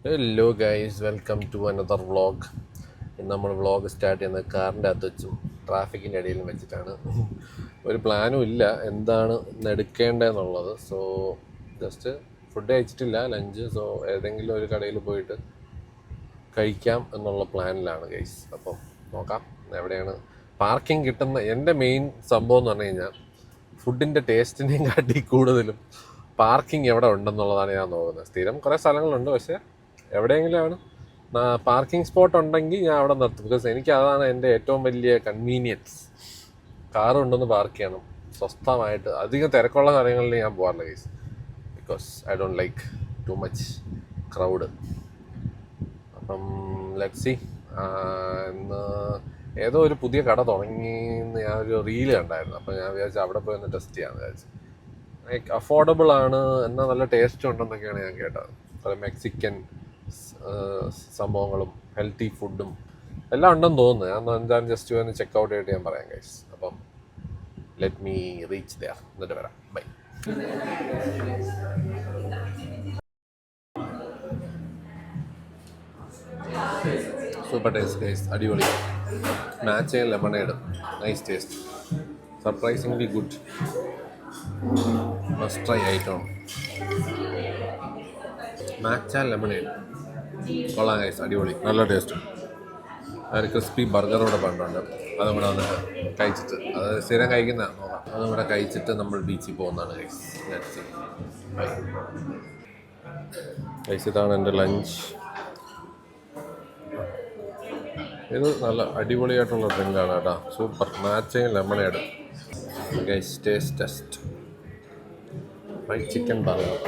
Hello guys, welcome to another vlog. ഇന്ന് നമ്മൾ vlog start ചെയ്യുന്നത് കാറിൻ്റെ അകത്ത് വെച്ചും ട്രാഫിക്കിൻ്റെ ഇടയിലും വെച്ചിട്ടാണ്. ഒരു പ്ലാനും ഇല്ല എന്താണ് ഇന്ന് എടുക്കേണ്ടതെന്നുള്ളത്. സോ ജസ്റ്റ് ഫുഡ് കഴിച്ചിട്ടില്ല, ലഞ്ച്. സോ ഏതെങ്കിലും ഒരു കടയിൽ പോയിട്ട് കഴിക്കാം എന്നുള്ള പ്ലാനിലാണ് ഗൈസ്. അപ്പം നോക്കാം എവിടെയാണ് പാർക്കിംഗ് കിട്ടുന്ന. എൻ്റെ മെയിൻ സംഭവം എന്ന് പറഞ്ഞു കഴിഞ്ഞാൽ ഫുഡിൻ്റെ ടേസ്റ്റിനെയും കാട്ടി കൂടുതലും പാർക്കിംഗ് എവിടെ ഉണ്ടെന്നുള്ളതാണ് ഞാൻ നോക്കുന്നത്. സ്ഥിരം കുറേ സ്ഥലങ്ങളുണ്ട്, പക്ഷേ എവിടെയെങ്കിലുമാണ് പാർക്കിംഗ് സ്പോട്ട് ഉണ്ടെങ്കിൽ ഞാൻ അവിടെ നിർത്തും. ബിക്കോസ് എനിക്ക് അതാണ് എൻ്റെ ഏറ്റവും വലിയ കൺവീനിയൻസ്. കാറ് കൊണ്ടൊന്ന് പാർക്ക് ചെയ്യണം സ്വസ്ഥമായിട്ട്. അധികം തിരക്കുള്ള കാര്യങ്ങളിൽ ഞാൻ പോകാറില്ല guys, because I don't like too much crowd. അപ്പം ലെറ്റ്സ് സീ. ഇന്ന് ഏതോ ഒരു പുതിയ കട തുടങ്ങിയെന്ന് ഞാനൊരു റീല് കണ്ടായിരുന്നു. അപ്പം ഞാൻ വിചാരിച്ചു അവിടെ പോയി ഒന്ന് ടെസ്റ്റ് ചെയ്യാമെന്ന് വിചാരിച്ചു. ലൈക്ക് അഫോർഡബിൾ ആണ്, എന്നാൽ നല്ല ടേസ്റ്റ് ഉണ്ടെന്നൊക്കെയാണ് ഞാൻ കേട്ടത്. കുറേ മെക്സിക്കൻ സംഭവങ്ങളും ഹെൽത്തി ഫുഡും എല്ലാം ഉണ്ടെന്ന് തോന്നുന്നു. ഞാൻ എന്തായാലും ജസ്റ്റ് ഒന്ന് ചെക്ക് ഔട്ട് ചെയ്തിട്ട് ഞാൻ പറയാം ഗൈസ്. അപ്പം ലെറ്റ് മീ റീച്ച് ദെയർ, എന്നിട്ട് വരാം. ബൈ. സൂപ്പർ ടേസ്റ്റ് ഗൈസ്, അടിപൊളി. Match lemonade, nice taste, surprisingly good. Must try item. Match lemonade കൊള്ളാം ഗൈസ്, അടിപൊളി, നല്ല ടേസ്റ്റ്. ഒരു ക്രിസ്പി ബർഗറോടെ പണ്ടുണ്ട്, അതും കൂടെ വന്നിട്ട് കഴിച്ചിട്ട്, അത് സ്ഥിരം കഴിക്കുന്ന നോക്കാം, അതും കൂടെ കഴിച്ചിട്ട് നമ്മൾ ബീച്ചിൽ പോകുന്നതാണ് ഗൈസ്. Bye guys. ഇതാണ് എൻ്റെ ലഞ്ച്. ഇത് നല്ല അടിപൊളിയായിട്ടുള്ള ഡ്രിങ്കാണ് കേട്ടോ, super. Matching lemonade guys. Taste test. Fried chicken burger.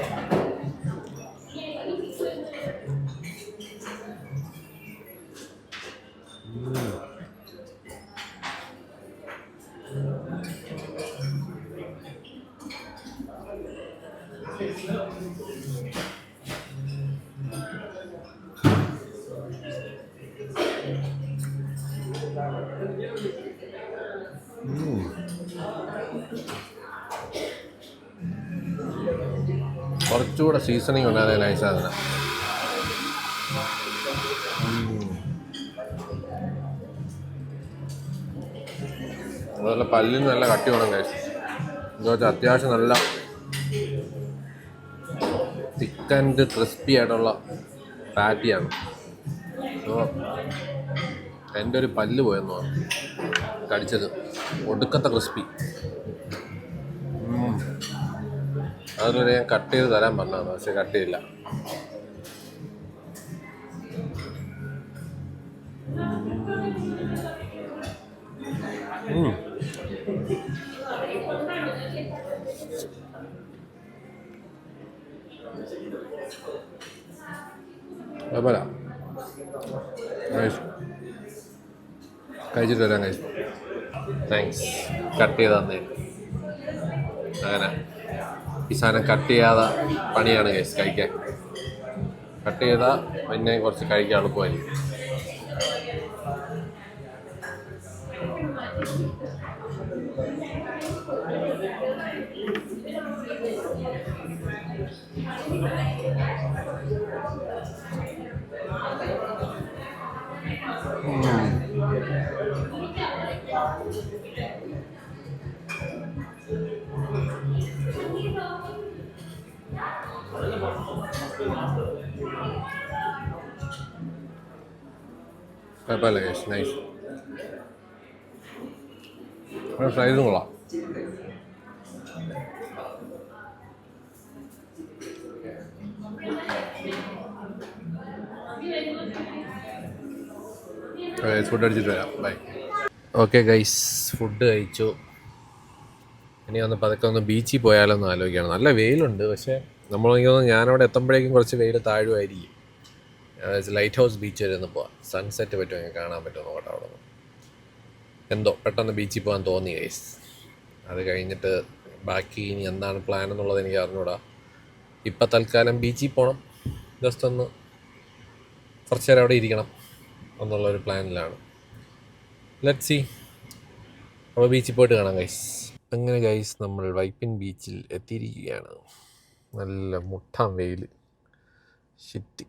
കുറച്ചുകൂടെ സീസണിങ് ഉണ്ടാകുന്ന നൈസാണ്. അതുപോലെ പല്ലിന് നല്ല കട്ടി വേണം കഴിച്ചു. എന്ന് വെച്ചാൽ അത്യാവശ്യം നല്ല തിക്ക് ആൻഡ് ക്രിസ്പി ആയിട്ടുള്ള പാറ്റിയാണ്. അപ്പോൾ എൻ്റെ ഒരു പല്ല് പോയെന്നോ കടിച്ചത്, ഒടുക്കത്തെ ക്രിസ്പി. അതൊരു ഞാൻ കട്ട് ചെയ്ത് തരാൻ പറഞ്ഞതാണ്, പക്ഷെ കട്ട് ചെയ്യില്ല. കുഴപ്പമില്ല, കഴിച്ചിട്ട് വരാം കഴിച്ചു. താങ്ക്സ്, കട്ട് ചെയ്ത് തന്നെ. അങ്ങനെ ഈ സാധനം കട്ട് ചെയ്യാതെ പണിയാണ് കേസ് കഴിക്കാൻ. കട്ട് ചെയ്താൽ പിന്നെ കുറച്ച് കഴിക്കാൻ എളുപ്പമായിരിക്കും. കുഴപ്പമില്ല കേസ്, നൈസ്. ഫ്രൈസും കൊള്ളാം. ഫുഡ് അടിച്ചിട്ട് വരാം. ബൈ. ഓക്കെ ഗൈസ്, ഫുഡ് കഴിച്ചു. ഇനി ഒന്ന് പതുക്കെ ഒന്ന് ബീച്ചിൽ പോയാലൊന്ന് ആലോചിക്കുകയാണ്. നല്ല വെയിലുണ്ട്, പക്ഷേ എനിക്ക് തോന്നുന്നു ഞാനവിടെ എത്തുമ്പോഴേക്കും കുറച്ച് വെയിൽ താഴുമായിരിക്കും. ലൈറ്റ് ഹൗസ് ബീച്ച് വരെ ഒന്ന് പോവാം. സൺസെറ്റ് പറ്റുമെങ്കിൽ കാണാൻ പറ്റുമോ നോക്കട്ടെ അവിടെ നിന്ന്. എന്തോ പെട്ടെന്ന് ബീച്ചിൽ പോകാൻ തോന്നി ഗൈസ്. അത് കഴിഞ്ഞിട്ട് ബാക്കി ഇനി എന്താണ് പ്ലാൻ എന്നുള്ളത് എനിക്ക് അറിഞ്ഞൂടാ. ഇപ്പം തൽക്കാലം ബീച്ചിൽ പോകണം, ജസ്റ്റ് ഒന്ന് കുറച്ച് നേരം അവിടെ ഇരിക്കണം എന്നുള്ളൊരു പ്ലാനിലാണ്. Let's see. അപ്പോൾ ബീച്ചിൽ പോയിട്ട് കാണാം ഗൈസ്. അങ്ങനെ ഗൈസ്, നമ്മൾ വൈപ്പിൻ ബീച്ചിൽ എത്തിയിരിക്കുകയാണ്. നല്ല മുട്ടാൻ വെയിൽ, ഷിറ്റ്.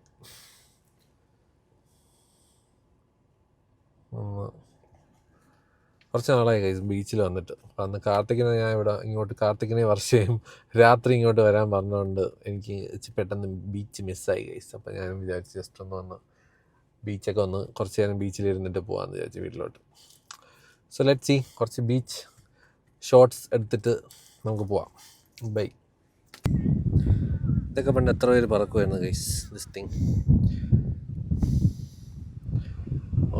കുറച്ച് നാളായി ഗൈസ് ബീച്ചിൽ വന്നിട്ട്. അപ്പം അന്ന് കാർത്തികിനെ ഞാൻ ഇവിടെ ഇങ്ങോട്ട് കാർത്തികിനെ വർഷയും രാത്രി ഇങ്ങോട്ട് വരാൻ പറഞ്ഞുകൊണ്ട് എനിക്ക് പെട്ടെന്ന് ബീച്ച് മിസ്സായി ഗൈസ്. അപ്പം ഞാൻ വിചാരിച്ചു ജസ്റ്റ് ഒന്ന് വന്ന് ബീച്ചൊക്കെ ഒന്ന് കുറച്ച് നേരം ബീച്ചിലിരുന്നിട്ട് പോകാമെന്ന് വിചാരിച്ചു വീട്ടിലോട്ട്. സോ ലെറ്റ് സീ, കുറച്ച് ബീച്ച് ഷോർട്സ് എടുത്തിട്ട് നമുക്ക് പോവാം. ബൈ. ഇതൊക്കെ പണ്ട് എത്ര പേര് പറക്കുമായിരുന്നു guys, this thing,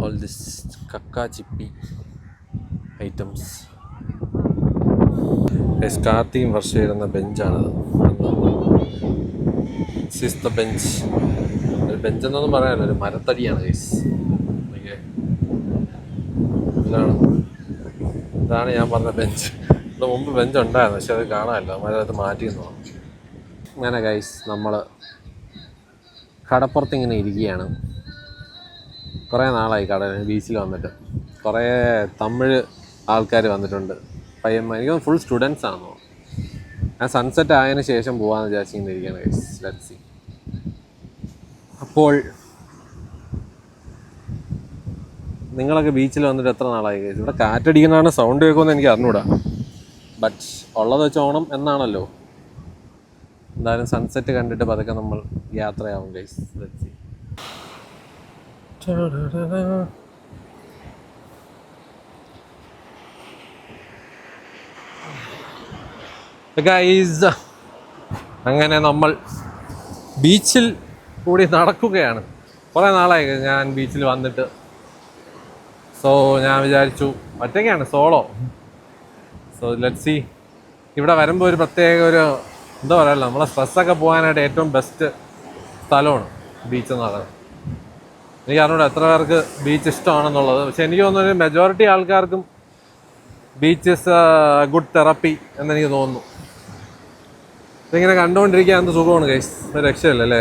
all this കക്ക ചിപ്പി ഐറ്റംസ്. കാർത്തിയും വർഷം ഇരുന്ന ബെഞ്ചാണത്. This the bench. ഒരു ബെഞ്ചെന്നൊന്നും പറയാനല്ല, ഒരു മരത്തടിയാണ് ഗൈസ്. ഇതാണ് ഞാൻ പറഞ്ഞ ബെഞ്ച്. ഇവിടെ മുമ്പ് ബെഞ്ച് ഉണ്ടായിരുന്നു, പക്ഷെ അത് കാണാമല്ലോ, മരത്ത് മാറ്റിയെന്നു. അങ്ങനെ ഗൈസ് നമ്മൾ കടപ്പുറത്ത് ഇങ്ങനെ ഇരിക്കുകയാണ്. കുറേ നാളായി ബീച്ചിൽ വന്നിട്ട്. കുറേ തമിഴ് ആൾക്കാർ വന്നിട്ടുണ്ട്, പയ്യന്മാർ. എനിക്ക് ഫുൾ സ്റ്റുഡൻസ് ആണോ. ഞാൻ സൺസെറ്റ് ആയതിനു ശേഷം പോകാമെന്ന് വിചാരിച്ചിങ്ങനെ ഇരിക്കുകയാണ് ഗൈസ്. Let's see. അപ്പോൾ നിങ്ങളൊക്കെ ബീച്ചിൽ വന്നിട്ട് എത്ര നാളായി ഗൈസ്? ഇവിടെ കാറ്റടിക്കുന്നതാണ്, സൗണ്ട് കേൾക്കുമെന്ന് എനിക്ക് അറിഞ്ഞൂടാ. ബട്ട് ഉള്ളത് വെച്ച് ഓണം എന്നാണല്ലോ. എന്തായാലും സൺസെറ്റ് കണ്ടിട്ട് പതുക്കെ നമ്മൾ യാത്രയാവും ഗൈസ്. Let's see. ഗൈസ് അങ്ങനെ നമ്മൾ ബീച്ചിൽ കൂടി നടക്കുകയാണ്. കുറേ നാളായി ഞാൻ ബീച്ചിൽ വന്നിട്ട്. സോ ഞാൻ വിചാരിച്ചു ഒറ്റയ്ക്കാണ്, സോളോ. So let's see. ഇവിടെ വരുമ്പോൾ ഒരു പ്രത്യേക ഒരു എന്താ പറയുക, നമ്മളെ സ്ട്രെസ്സൊക്കെ പോകാനായിട്ട് ഏറ്റവും ബെസ്റ്റ് സ്ഥലമാണ് ബീച്ച് എന്ന് പറയുന്നത്. എനിക്ക് അറിഞ്ഞൂടാ എത്ര പേർക്ക് ബീച്ച് ഇഷ്ടമാണെന്നുള്ളത്, പക്ഷെ എനിക്ക് തോന്നുന്നു മെജോറിറ്റി ആൾക്കാർക്കും ബീച്ച് ഇസ് ഗുഡ് തെറപ്പി എന്നെനിക്ക് തോന്നുന്നു. ഇതിങ്ങനെ കണ്ടുകൊണ്ടിരിക്കാൻ എന്ത് സുഖമാണ് ഗൈസ്, ഒരു രക്ഷയില്ല അല്ലേ.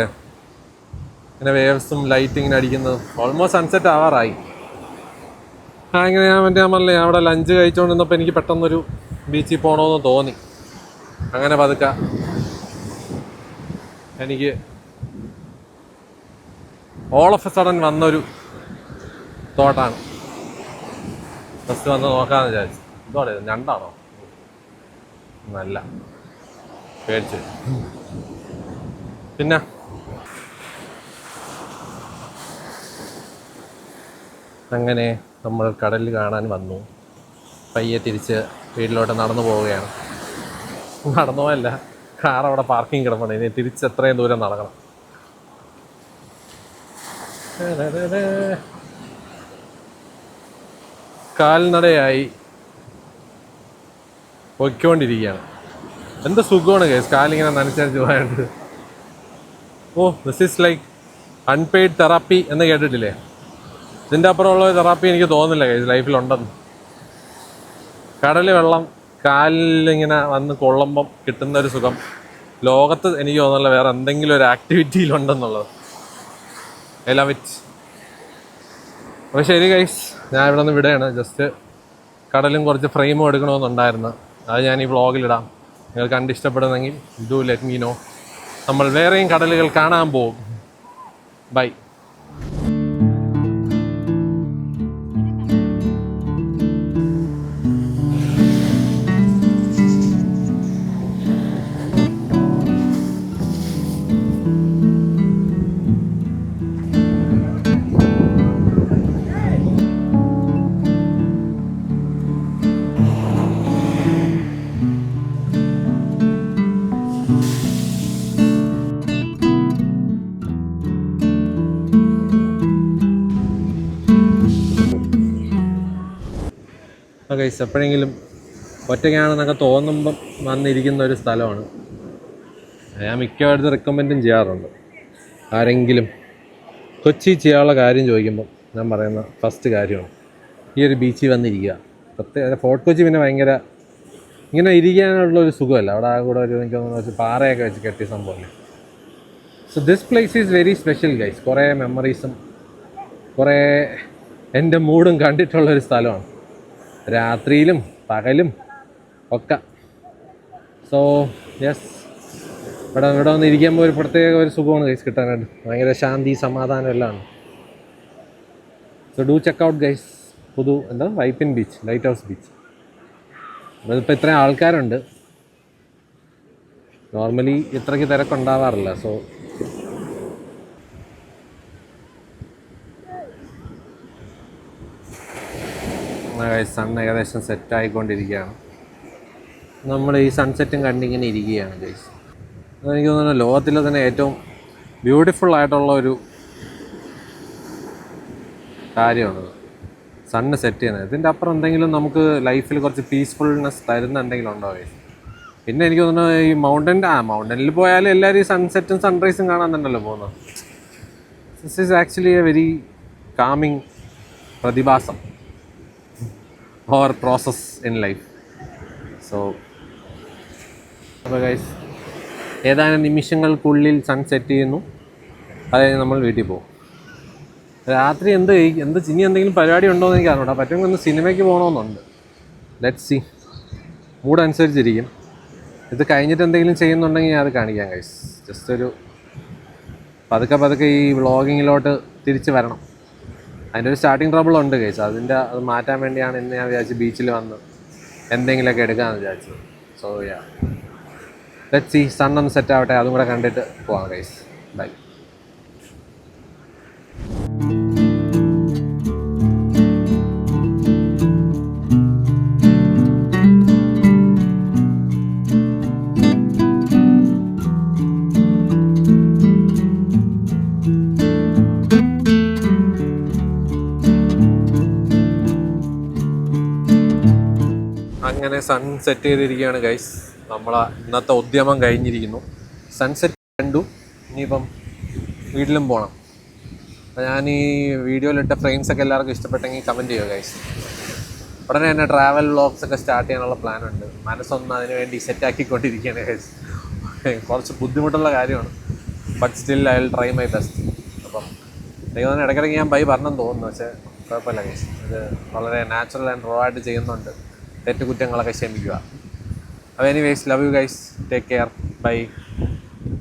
ഇങ്ങനെ വേവ്സും ലൈറ്റ് ഇങ്ങനെ അടിക്കുന്നത്. ഓൾമോസ്റ്റ് സൺസെറ്റ് ആവാറായി. ഇങ്ങനെ ഞാൻ പറഞ്ഞില്ലേ, ഞാൻ അവിടെ ലഞ്ച് കഴിച്ചുകൊണ്ടിരുന്നപ്പോൾ എനിക്ക് പെട്ടെന്നൊരു ബീച്ചിൽ പോകണമെന്ന് തോന്നി. അങ്ങനെ പതുക്കെ എനിക്ക് ഓൾ ഓഫ് എ സഡൻ വന്നൊരു തോട്ടാണ്. ഫസ്റ്റ് വന്ന് നോക്കാമെന്ന് വിചാരിച്ചു. എന്തോടെ ഞണ്ടാണോ? നല്ല പേടിച്ചു. പിന്നെ അങ്ങനെ നമ്മൾ കടൽ കാണാൻ വന്നു. പയ്യെ തിരിച്ച് വീട്ടിലോട്ട് നടന്നു പോവുകയാണ്. നടന്നുമല്ല, കാർ അവിടെ പാർക്കിംഗ് കിടപ്പുണ്ട്. ഇനി തിരിച്ച് എത്രയും ദൂരം നടക്കണം. കാൽനടയായി പൊയ്ക്കൊണ്ടിരിക്കുകയാണ്. എന്ത് സുഖമാണ് കേസ് കാലിങ്ങനെ നനച്ചരിച്ച് പോയത്. Oh, this is like unpaid therapy എന്ന് കേട്ടിട്ടില്ലേ? ഇതിൻ്റെ അപ്പുറമുള്ള തെറാപ്പി എനിക്ക് തോന്നുന്നില്ല കേസ് ലൈഫിലുണ്ടെന്ന്. കടൽ വെള്ളം കാലിലിങ്ങനെ വന്ന് കൊള്ളുമ്പം കിട്ടുന്നൊരു സുഖം ലോകത്ത് എനിക്ക് തോന്നുന്നില്ല വേറെ എന്തെങ്കിലും ഒരു ആക്ടിവിറ്റിയിലുണ്ടെന്നുള്ളത്. I love it. അപ്പോൾ ശരി ഗൈസ്, ഞാൻ ഇവിടെ നിന്ന് വിടുകയാണ്. ജസ്റ്റ് കടലും കുറച്ച് ഫ്രെയിമും എടുക്കണമെന്നുണ്ടായിരുന്നു. അത് ഞാൻ ഈ വ്ളോഗിലിടാം. നിങ്ങൾ കണ്ടിഷ്ടപ്പെടുന്നെങ്കിൽ ഡു ലെറ്റ് മീ നോ. നമ്മൾ വേറെയും കടലുകൾ കാണാൻ പോകും. ബൈ. ഗൈസ് എപ്പോഴെങ്കിലും ഒറ്റയ്ക്കാണെന്നൊക്കെ തോന്നുമ്പം വന്നിരിക്കുന്ന ഒരു സ്ഥലമാണ്. ഞാൻ മിക്കവാറും റെക്കമെൻഡും ചെയ്യാറുണ്ട്. ആരെങ്കിലും കൊച്ചി ചെയ്യാനുള്ള കാര്യം ചോദിക്കുമ്പം ഞാൻ പറയുന്ന ഫസ്റ്റ് കാര്യമാണ് ഈ ഒരു ബീച്ചിൽ വന്നിരിക്കുക. പ്രത്യേക ഫോർട്ട് കൊച്ചി പിന്നെ ഭയങ്കര ഇങ്ങനെ ഇരിക്കാനുള്ളൊരു സുഖമല്ല. അവിടെ ആ കൂടെ ഒരു എനിക്ക് തോന്നുന്നു വെച്ച് പാറയൊക്കെ വെച്ച് കെട്ടിയ സംഭവമല്ലേ. So this place is very special guys. കുറേ മെമ്മറീസും കുറേ എൻ്റെ മൂഡും കണ്ടിട്ടുള്ളൊരു സ്ഥലമാണ്, രാത്രിയിലും പകലും ഒക്കെ. സോ യെസ്, ഇവിടെ വന്ന് ഇരിക്കുമ്പോൾ ഒരു പ്രത്യേക ഒരു സുഖമാണ് ഗൈസ് കിട്ടാനായിട്ട്. ഭയങ്കര ശാന്തി സമാധാനം എല്ലാം ആണ്. So do check out guys. എന്താ Vypin beach, lighthouse beach. അതിപ്പോൾ ഇത്രയും ആൾക്കാരുണ്ട്. നോർമലി ഇത്രയ്ക്ക് തിരക്കുണ്ടാവാറില്ല. സോ സൺ ഏകദേശം സെറ്റായിക്കൊണ്ടിരിക്കുകയാണ്. നമ്മൾ ഈ സൺസെറ്റും കണ്ടിങ്ങനെ ഇരിക്കുകയാണ് ഗൈസ്. അതെനിക്ക് തോന്നുന്നു ലോകത്തിലെ തന്നെ ഏറ്റവും ബ്യൂട്ടിഫുൾ ആയിട്ടുള്ള ഒരു കാര്യമാണത്, സണ്ണ് സെറ്റ് ചെയ്യുന്നത്. ഇതിൻ്റെ അപ്പുറം എന്തെങ്കിലും നമുക്ക് ലൈഫിൽ കുറച്ച് പീസ്ഫുൾനെസ് തരുന്ന എന്തെങ്കിലും ഉണ്ടോ ഗൈസ്? പിന്നെ എനിക്ക് തോന്നുന്നു ഈ മൗണ്ടനിൽ പോയാലും എല്ലാവരും ഈ സൺസെറ്റും സൺറൈസും കാണാൻ തന്നെയല്ലോ പോകുന്നത്. This is actually a very calming പ്രതിഭാസം or process in life. So അപ്പോൾ ഗൈസ്, ഏതാനും നിമിഷങ്ങൾക്കുള്ളിൽ സൺസെറ്റ് ചെയ്യുന്നു. അതായത് നമ്മൾ വീട്ടിൽ പോകും. രാത്രി ഇനി എന്തെങ്കിലും പരിപാടി ഉണ്ടോ എന്ന് എനിക്ക് അറിഞ്ഞൂടാ. പറ്റുമെങ്കിൽ ഒന്ന് സിനിമയ്ക്ക് പോകണമെന്നുണ്ട്. ലെറ്റ്സ് സീ, മൂഡ് അനുസരിച്ചിരിക്കും. ഇത് കഴിഞ്ഞിട്ട് എന്തെങ്കിലും ചെയ്യുന്നുണ്ടെങ്കിൽ അത് കാണിക്കാം ഗൈസ്. ജസ്റ്റ് ഒരു പതുക്കെ ഈ വ്ളോഗിങ്ങിലോട്ട് തിരിച്ച് വരണം. അതിൻ്റെ ഒരു സ്റ്റാർട്ടിങ് ട്രബിൾ ഉണ്ട് ഗൈസ്. അത് മാറ്റാൻ വേണ്ടിയാണ് ഇന്ന് ഞാൻ വിചാരിച്ച് ബീച്ചിൽ വന്ന് എന്തെങ്കിലുമൊക്കെ എടുക്കാമെന്ന് വിചാരിച്ചത്. So ya, let's see. സണ്ണൊന്ന് സെറ്റ് ആവട്ടെ, അതും കൂടെ കണ്ടിട്ട് പോവാം ഗൈസ്. ബൈ. അങ്ങനെ സൺസെറ്റ് ചെയ്തിരിക്കുകയാണ് ഗൈസ്. നമ്മളെ ഇന്നത്തെ ഉദ്യമം കഴിഞ്ഞിരിക്കുന്നു. സൺസെറ്റ് കണ്ടു. ഇനിയിപ്പം വീട്ടിലും പോകണം. അപ്പോൾ ഞാൻ ഈ വീഡിയോയിലിട്ട ഫ്രെയിംസൊക്കെ എല്ലാവർക്കും ഇഷ്ടപ്പെട്ടെങ്കിൽ കമൻറ്റ് ചെയ്യുക ഗൈസ്. ഉടനെ തന്നെ ട്രാവൽ വ്ളോഗ്സൊക്കെ സ്റ്റാർട്ട് ചെയ്യാനുള്ള പ്ലാനുണ്ട്. മനസ്സൊന്ന് അതിന് വേണ്ടി സെറ്റാക്കിക്കൊണ്ടിരിക്കുകയാണ് ഗൈസ്. കുറച്ച് ബുദ്ധിമുട്ടുള്ള കാര്യമാണ്, but still I will try my best. അപ്പം ദൈവം ഇടയ്ക്കിടയ്ക്ക് ഞാൻ പറഞ്ഞെന്ന് തോന്നുന്നു, പക്ഷേ കുഴപ്പമില്ല ഗൈസ്. ഇത് വളരെ നാച്ചുറൽ ആൻഡ് റോ ആയിട്ട് ചെയ്യുന്നുണ്ട്. തെറ്റുകുറ്റങ്ങളൊക്കെ ക്ഷമിക്കുക. അപ്പോൾ anyways, love you guys, take care, by.